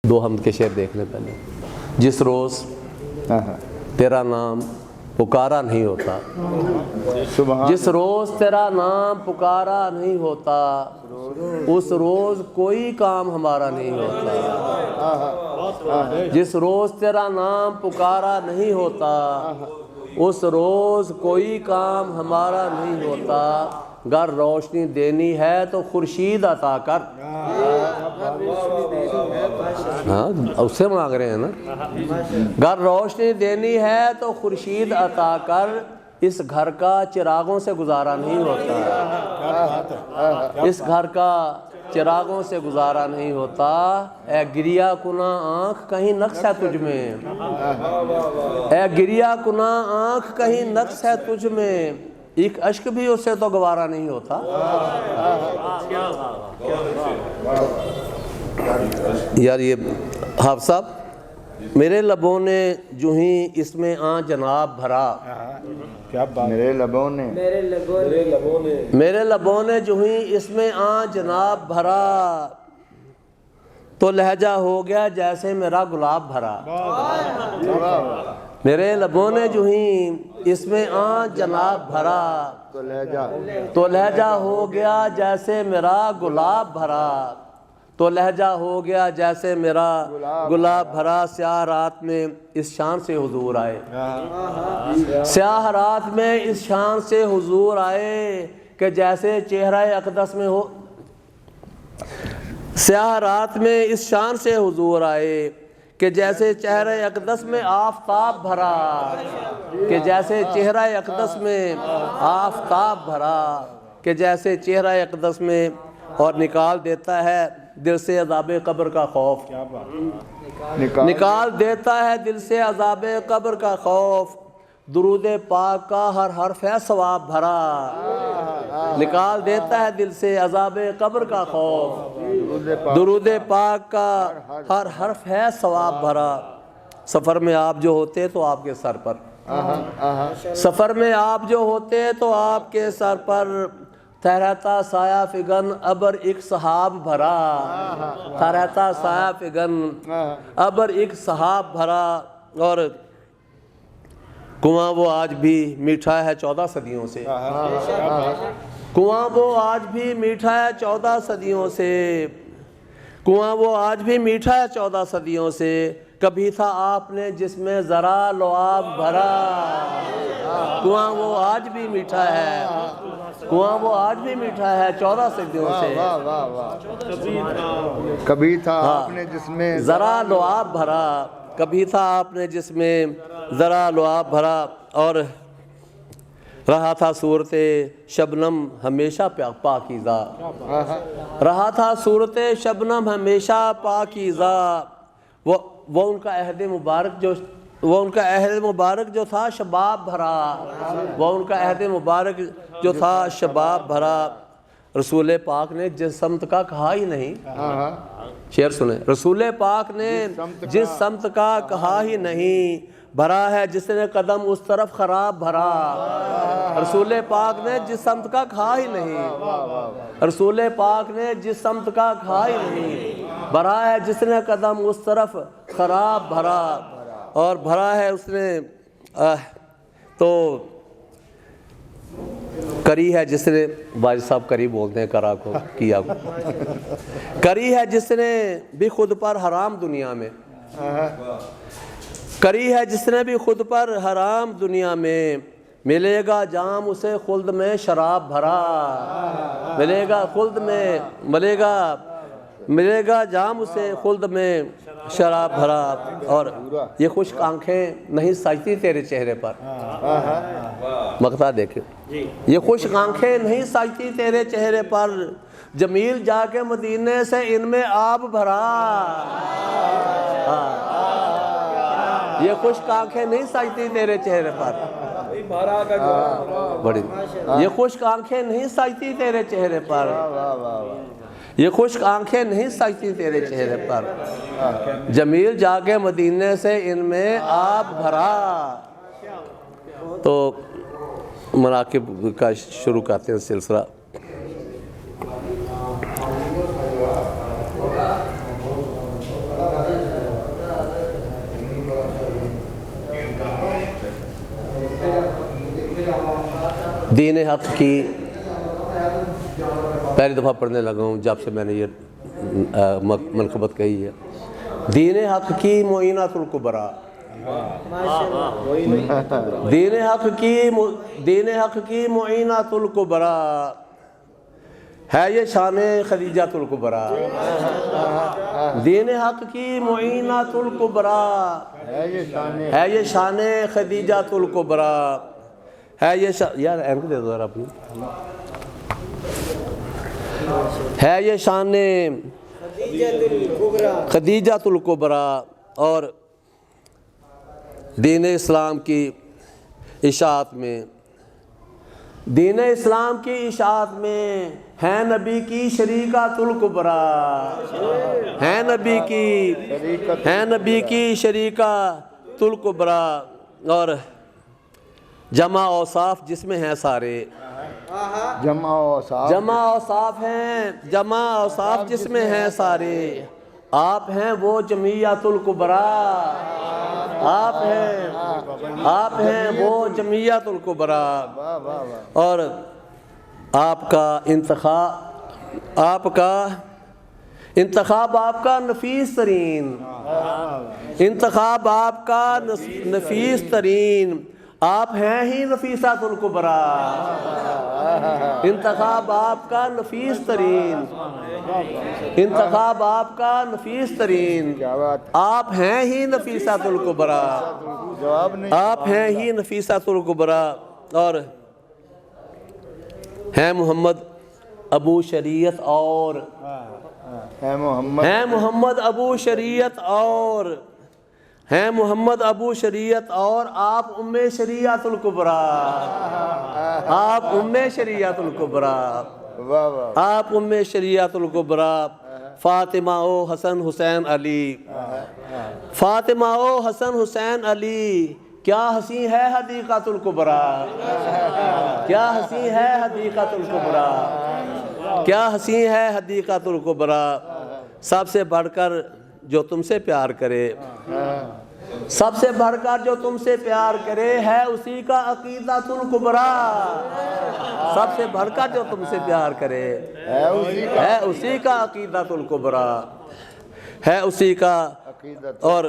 دو حمد کے شعر دیکھ لیں پہلے. جس روز تیرا نام پکارا نہیں ہوتا، جس روز تیرا نام پکارا نہیں ہوتا، اس روز کوئی کام ہمارا نہیں ہوتا. جس روز تیرا نام پکارا نہیں ہوتا، اس روز کوئی کام ہمارا نہیں ہوتا. گر روشنی دینی ہے تو خورشید عطا کر. ہاں اس سے مانگ رہے ہیں نا. گر روشنی دینی ہے تو خورشید عطا کر، اس گھر کا چراغوں سے گزارا نہیں ہوتا. اس گھر کا چراغوں سے گزارا نہیں ہوتا. اے گریا کنا آنکھ کہیں نقص ہے تجھ میں، اے گریا کنا آنکھ کہیں نقص ہے تجھ میں، ایک اشک بھی اس سے تو گوارا نہیں ہوتا. یار یہ حافظ صاحب، میرے لبوں نے جو ہی اس میں جناب بھرا، میرے لبوں نے میرے لبوں نے جو ہی اس میں جناب بھرا، تو لہجہ ہو گیا جیسے میرا گلاب بھرا. میرے لبوں نے جو ہی اس میں جناب بھرا، تو لہجہ ہو گیا جیسے میرا گلاب بھرا. تو لہجہ ہو گیا جیسے میرا گلاب بھرا. سیاہ رات میں اس شان سے حضور آئے، سیاہ رات میں اس شان سے حضور آئے کہ جیسے چہرہ اقدس میں ہو. سیاہ رات میں اس شان سے حضور آئے کہ جیسے چہرہ اقدس میں آفتاب بھرا، کہ جیسے چہرہ اقدس میں آفتاب بھرا، کہ جیسے چہرہ اقدس میں. اور نکال دیتا ہے دل سے عذاب قبر کا خوف، نکال دیتا ہے دل سے عذاب قبر کا خوف. درود پاک کا ہر حرف ہے ثواب بھرا، نکال دیتا ہے دل سے عذاب قبر کا خوف. درود پاک کا ہر حرف ہے ثواب بھرا. سفر میں آپ جو ہوتے تو آپ کے سر پر، سفر میں آپ جو ہوتے تو آپ کے سر پر تھرتا سایہ فگن ابر ایک صحاب بھرا. تھرتا سایہ فگن ابر ایک صحاب بھرا. اور کنواں وہ آج بھی میٹھا ہے 14 صدیوں سے، کنواں وہ آج بھی میٹھا ہے 14 صدیوں سے، کنواں وہ آج بھی میٹھا ہے 14 صدیوں سے. کبھی تھا آپ نے جس میں ذرا لعاب بھرا. کنواں وہ آج بھی میٹھا ہے، کنواں وہ آج بھی میٹھا ہے 14 صدیوں سے. کبھی تھا آپ نے جس میں ذرا لعاب بھرا، کبھی تھا آپ نے جس میں ذرا لعاب بھرا. اور رہا تھا صورت شبنم ہمیشہ پاکیزہ، رہا تھا صورت شبنم ہمیشہ پاکیزہ. وہ ان کا عہد مبارک جو، وہ ان کا عہد مبارک جو تھا شباب بھرا، وہ ان کا عہد مبارک جو تھا شباب بھرا. رسول پاک نے جس سمت کا کہا ہی نہیں، شعر سنیں. رسول پاک نے جس سمت کا کہا ہی نہیں، بھرا ہے جس نے قدم اس طرف خراب بھرا. رسول پاک نے جس سمت کا کہا ہی نہیں، رسول پاک نے جس سمت کا کہا ہی نہیں، بھرا ہے جس نے قدم اس طرف خراب بھرا. اور بھرا ہے اس نے تو کری ہے جس نے، واجد صاحب کری بولتے ہیں کرا کو کیا کو، کری ہے جس نے بھی خود پر حرام دنیا میں، کری ہے جس نے بھی خود پر حرام دنیا میں. ملے گا جام اسے خلد میں شراب بھرا، ملے گا خلد میں، ملے گا جام اسے خلد میں شراب بھرا. اور یہ خشک آنکھیں نہیں سجتی تیرے چہرے پر، مقطع دیکھیں. یہ خشک آنکھیں نہیں سجتی تیرے چہرے پر، جمیل جا کے مدینے سے ان میں آب بھرا. یہ خشک آنکھیں نہیں سجتی تیرے چہرے پر، بڑی یہ خشک آنکھیں نہیں سجتی تیرے چہرے پر، یہ خشک آنکھیں نہیں سجتی تیرے چہرے پر، جمیل جا کے مدینے سے ان میں آب بھرا. تو مناقب کا شروع کرتے ہیں سلسلہ. دین حق کی پہلی دفعہ پڑھنے لگا ہوں جب سے میں نے یہ منقبت کہی ہے. دین حق کی معینات الکبریٰ، دین حق کی معینات الکبریٰ ہے یہ شان خدیجۃ الکبریٰ. دین حق کی معینات الکبریٰ ہے یہ شان خدیجۃ الکبریٰ ہے یہ یار اینک دے دو ذرا اپنی. ہے یہ شان خدیجۃ الکبریٰ اور دین اسلام کی اشاعت میں، دین اسلام کی اشاعت میں ہے نبی کی شریکۃ الکبریٰ، ہے نبی کی شریکۃ الکبریٰ اور جمع اوصاف جس میں ہیں سارے، جمع اوصاف ہیں، جمع اوصاف جس میں ہیں سارے. آپ ہیں وہ جمعیت الکبریٰ، آپ ہیں وہ جمعیت الکبریٰ اور آپ کا انتخاب آپ کا نفیس ترین، انتخاب آپ کا نفیس ترین. آپ ہیں ہی نفیسۃ الکبریٰ، انتخاب آپ کا نفیس ترین، انتخاب آپ کا نفیس ترین. آپ ہیں ہی نفیسۃ الکبریٰ، آپ ہیں ہی نفیسۃ الکبریٰ اور ہیں محمد ابو شریعت اور ہیں محمد ابو شریعت اور ہیں محمد ابو شریعت اور آپ ام شریعت الکبریٰ، آپ ام شریعت الکبریٰ، آپ ام شریعت الکبریٰ. فاطمہ و حسن حسین علی، فاطمہ و حسن حسین علی کیا حسین ہے حدیقۃ الکبریٰ، کیا حسین ہے حدیقۃ الکبریٰ، کیا حسین ہے حدیقۃ الکبریٰ. سب سے بڑھ کر جو تم سے پیار کرے، سب سے بڑھ کر جو تم سے پیار کرے ہے اسی کا عقیدۃ الکبریٰ. سب سے بڑھ کر جو تم سے پیار کرے ہے اسی کا عقیدۃ الکبریٰ، ہے اسی کا. اور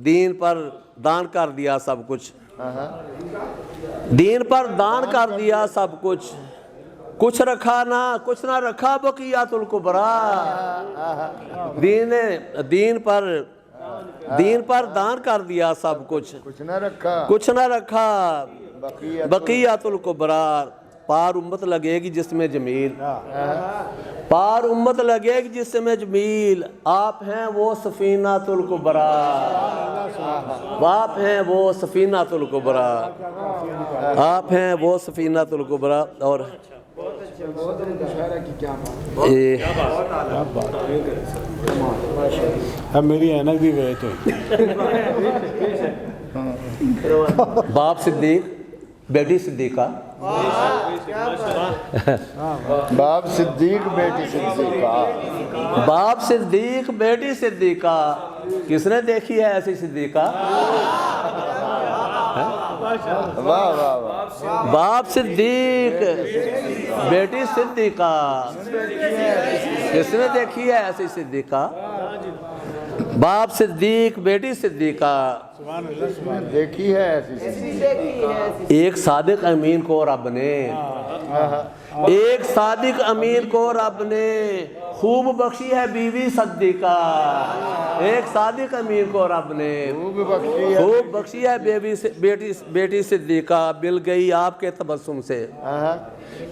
دین پر دان کر دیا سب کچھ، دین پر دان کر دیا سب کچھ، کچھ نہ رکھا بقیت الکبریٰ. دین پر دان کر دیا سب کچھ، کچھ نہ رکھا بقیت الکبریٰ. پار امت لگے گی جس میں جمیل، پار امت لگے گی جس میں جمیل. آپ ہیں وہ سفینۃ الکبریٰ، آپ ہیں وہ سفینۃ الکبریٰ، آپ ہیں وہ سفینۃ الکبریٰ. اور میری اینک بھی گئے تھے. باپ صدیق بیٹی صدیقہ، باپ صدیق بیٹی صدیقہ، باپ صدیق بیٹی صدیقہ. کس نے دیکھی ہے ایسی صدیقہ؟ واہ واہ واہ. باپ صدیق بیٹی صدیقہ، کس نے دیکھی ہے ایسی صدیقہ؟ باپ صدیق بیٹی صدیقہ. دیکھی ہے ایسی. ایک صادق امین کو رب نے، ایک صادق امین کو رب نے خوب بخشی ہے بیوی صدیقہ. ایک صادق امین کو رب نے خوب بخشی ہے بیٹی صدیقہ. مل گئی آپ کے تبسم سے،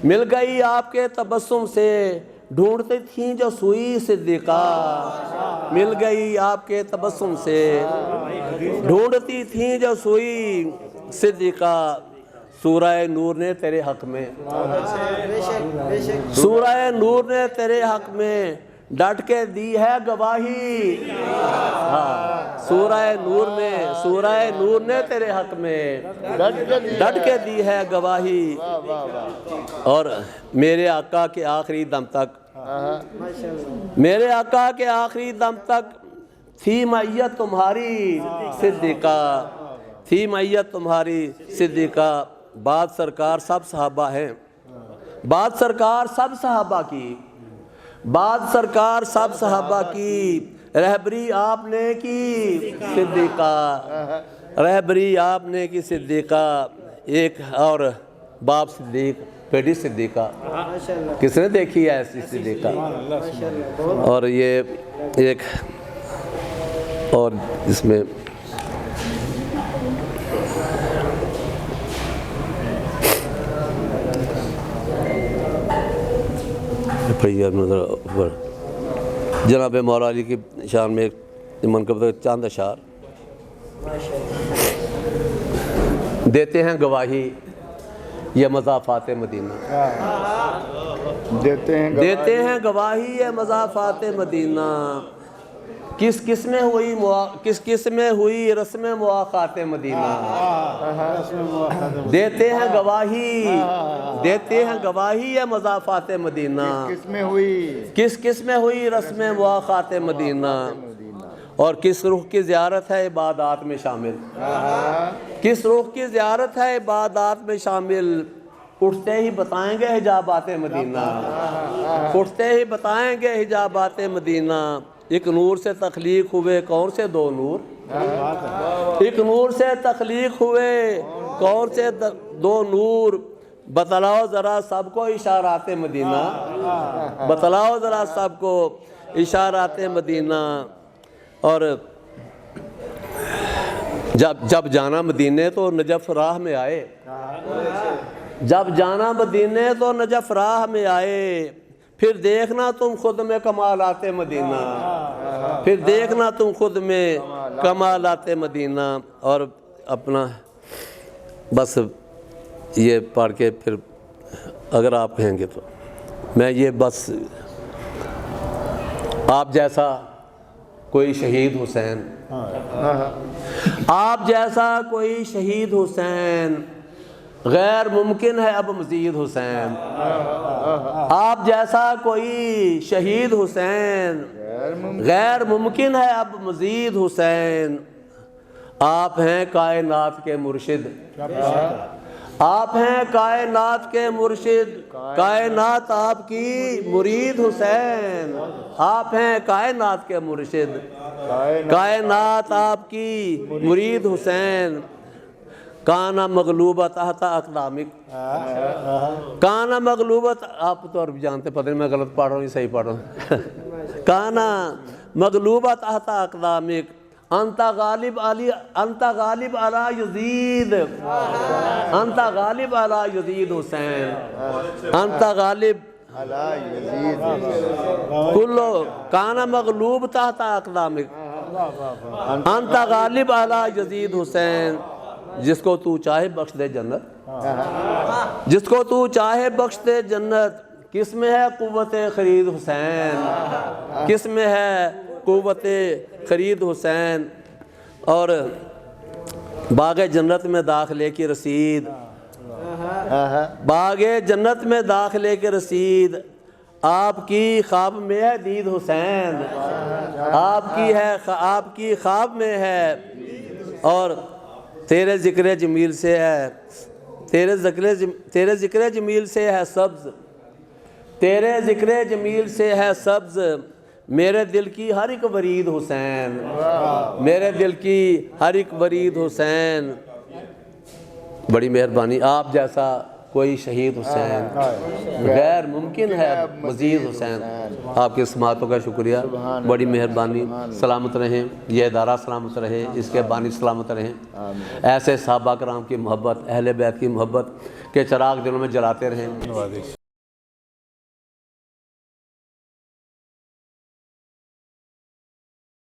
مل گئی آپ کے تبسم سے ڈھونڈتی تھیں جو سوئی صدیقہ. مل گئی آپ کے تبسم سے ڈھونڈتی تھیں جو سوئی صدیقہ. سورہ نور نے تیرے حق میں، سورہ نور نے تیرے حق میں ڈٹ کے دی ہے گواہی. سورہ نور نے تیرے حق میں ڈٹ کے دی ہے گواہی. اور میرے آقا کے آخری دم تک، میرے آقا کے آخری دم تک تھی معیت تمہاری صدیقہ، تھی معیت تمہاری صدیقہ. بعد سرکار سب صحابہ ہیں، بعد سرکار سب صحابہ کی، بعد سرکار سب صحابہ کی رہبری آپ نے کی صدیقہ، رہبری آپ نے کی صدیقہ، ایک اور باپ صدیق بیٹی صدیقہ، کس نے دیکھی ہے ایسی صدیقہ؟ اور یہ ایک اور اس میں جناب مولا علی کی شان میں ایک منقبت چاند اشعار دیتے ہیں گواہی یہ مضافات مدینہ، دیتے ہیں گواہی یہ مضافات مدینہ، کس کس میں ہوئی رسم مواقات مدینہ، دیتے ہیں گواہی یہ مضافات مدینہ، کس کس میں ہوئی رسم مواقات مدینہ، اور کس روح کی زیارت ہے عبادات میں شامل، کس روح کی زیارت ہے عبادات میں شامل، اٹھتے ہی بتائیں گے حجابات مدینہ، اٹھتے ہی بتائیں گے حجابات مدینہ، ایک نور سے تخلیق ہوئے کون سے دو نور، ایک نور سے تخلیق ہوئے کون سے دو نور، بتلاؤ ذرا سب کو اشارات مدینہ، بتلاؤ ذرا سب کو اشارات مدینہ، اور جب جانا مدینے تو نجف راہ میں آئے، جب جانا مدینے تو نجف راہ میں آئے، پھر دیکھنا تم خود میں کمالات مدینہ، پھر دیکھنا تم خود میں کمالات مدینہ، اور اپنا بس یہ پڑھ کے پھر اگر آپ کہیں گے تو میں یہ بس آپ جیسا کوئی شہید حسین، آپ جیسا کوئی شہید حسین غیر ممکن ہے اب مزید حسین، آپ جیسا کوئی شہید حسین غیر ممکن ہے اب مزید حسین، آپ ہیں کائنات کے مرشد، آپ ہیں کائنات کے مرشد، کائنات آپ کی مرید حسین، آپ ہیں کائنات کے مرشد، کائنات آپ کی مرید حسین، کانا مغلوبہ تحت اقدامک، کانا مغلوبہ، آپ تو عربی جانتے پتہ نہیں میں غلط پڑھ رہا ہوں یا صحیح پڑھ رہا ہوں، کانا مغلوبہ تحت اقدامک، انت غالب علی، انت غالب علی یزید، انت غالب علی یزید حسین، انت غالب کلو کانا مغلوب تحت اقدامک، انت غالب علی یزید حسین، جس کو تو چاہے بخش دے جنت، جس کو تو چاہے بخش دے جنت، کس میں ہے قوت خرید حسین، کس میں ہے قوت خرید حسین، اور باغ جنت میں داخلے کی رسید، باغ جنت میں داخلے کی رسید، آپ کی خواب میں ہے دید حسین، آپ کی خواب میں ہے، اور تیرے ذکر جمیل سے ہے، تیرے ذکر جمیل سے ہے سبز، تیرے ذکر جمیل سے ہے سبز، میرے دل کی ہر ایک ورید حسین، میرے دل کی ہر ایک ورید حسین، بڑی مہربانی، آپ جیسا کوئی شہید حسین غیر ممکن ہے مزید حسین، آپ کی سماعتوں کا شکریہ، بڑی مہربانی، سلامت رہیں، یہ ادارہ سلامت رہے، اس کے بانی سلامت رہیں، ایسے صحابہ کرام کی محبت، اہل بیت کی محبت کے چراغ دلوں میں جلاتے رہیں۔